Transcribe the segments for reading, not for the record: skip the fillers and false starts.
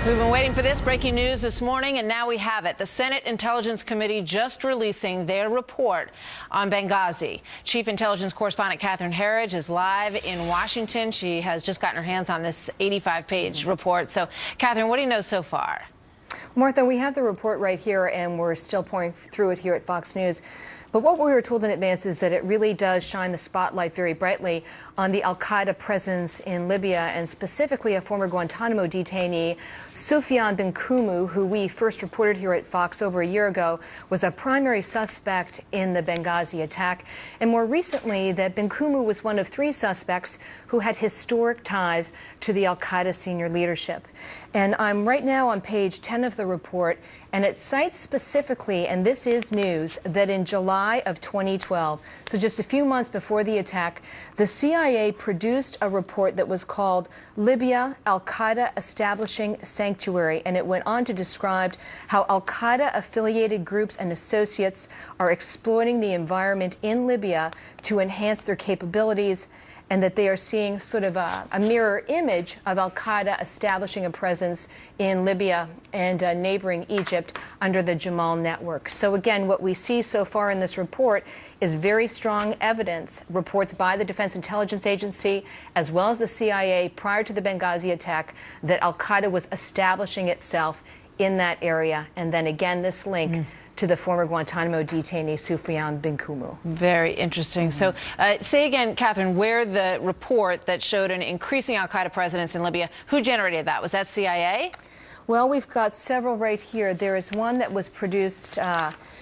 We've been waiting for this breaking news this morning, and now we have it. The Senate Intelligence Committee just releasing their report on Benghazi. Chief Intelligence Correspondent Catherine Herridge is live in Washington. She has just gotten her hands on this 85-page report. So, Catherine, what do you know so far? Martha, we have the report right here, and we're still pouring through it here at Fox News. But what we were told in advance is that it really does shine the spotlight very brightly on the Al-Qaeda presence in Libya, and specifically a former Guantanamo detainee, Sufyan bin Kumu, who we first reported here at Fox over a year ago, was a primary suspect in the Benghazi attack. And more recently, that bin Kumu was one of 3 suspects who had historic ties to the Al-Qaeda senior leadership. And I'm right now on page 10 of the report, and it cites specifically, and this is news, that in July of 2012, so just a few months before the attack, the CIA produced a report that was called Libya, Al-Qaeda Establishing Sanctuary, and it went on to describe how Al-Qaeda affiliated groups and associates are exploiting the environment in Libya to enhance their capabilities, and that they are seeing sort of a mirror image of Al-Qaeda establishing a presence in Libya and neighboring Egypt under the Jamal network. So again, what we see so far in this report is very strong evidence, reports by the Defense Intelligence Agency as well as the CIA prior to the Benghazi attack, that Al-Qaeda was establishing itself in that area. And then again, this link to the former Guantanamo detainee, Sufyan bin Kumu. Very interesting. So say again, Catherine, where the report that showed an increasing Al-Qaeda presence in Libya, who generated that? Was that CIA? Well, we've got several right here. There is one that was produced,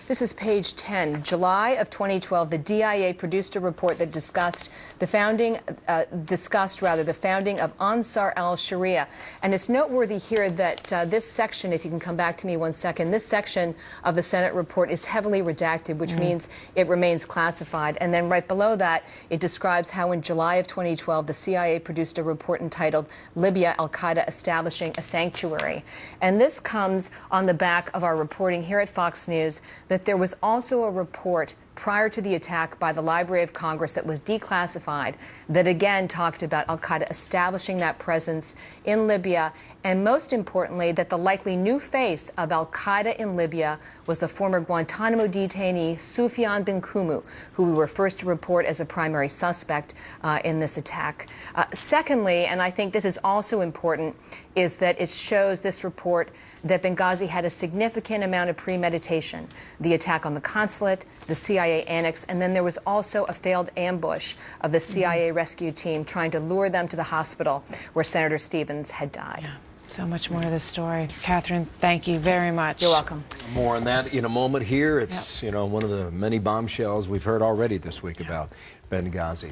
this is page 10, July of 2012. The DIA produced a report that discussed the founding, the founding of Ansar al-Sharia. And it's noteworthy here that this section, if you can come back to me one second, this section of the Senate report is heavily redacted, which means it remains classified. And then right below that, it describes how in July of 2012, the CIA produced a report entitled Libya, Al-Qaeda Establishing a Sanctuary. And this comes on the back of our reporting here at Fox News that there was also a report prior to the attack by the Library of Congress that was declassified that again talked about Al-Qaeda establishing that presence in Libya, and most importantly, that the likely new face of Al-Qaeda in Libya was the former Guantanamo detainee Sufyan bin Kumu, who we were first to report as a primary suspect in this attack. Secondly, and I think this is also important, is that it shows, this report, that Benghazi had a significant amount of premeditation. The attack on the consulate, the CIA annex, and then there was also a failed ambush of the CIA rescue team trying to lure them to the hospital where Senator Stevens had died. Yeah. So much more to this story. Catherine, thank you very much. You're welcome. More on that in a moment here. It's, you know, one of the many bombshells we've heard already this week about Benghazi.